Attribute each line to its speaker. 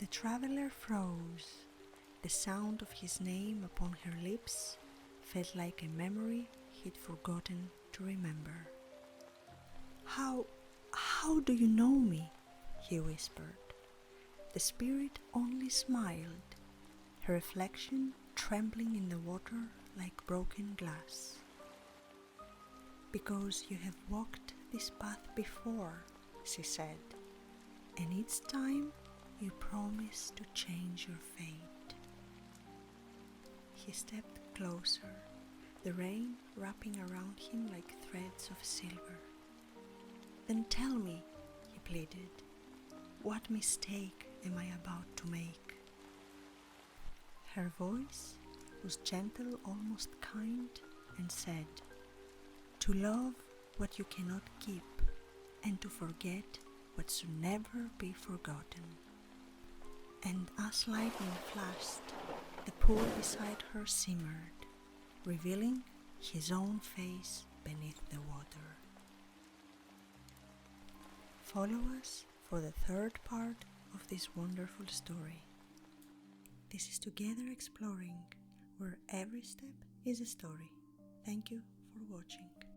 Speaker 1: The traveler froze. The sound of his name upon her lips felt like a memory he'd forgotten to remember. How do you know me?" he whispered. The spirit only smiled, her reflection trembling in the water like broken glass. "Because you have walked this path before," she said, "and each time you promise to change your fate." He stepped closer, the rain wrapping around him like threads of silver. "Then tell me," he pleaded, "what mistake am I about to make?" Her voice was gentle, almost kind, and said, "To love what you cannot keep, and to forget what should never be forgotten." And as lightning flashed, the pool beside her simmered, revealing his own face beneath the water. Follow us for the third part of this wonderful story. This is Together Exploring, where every step is a story. Thank you for watching.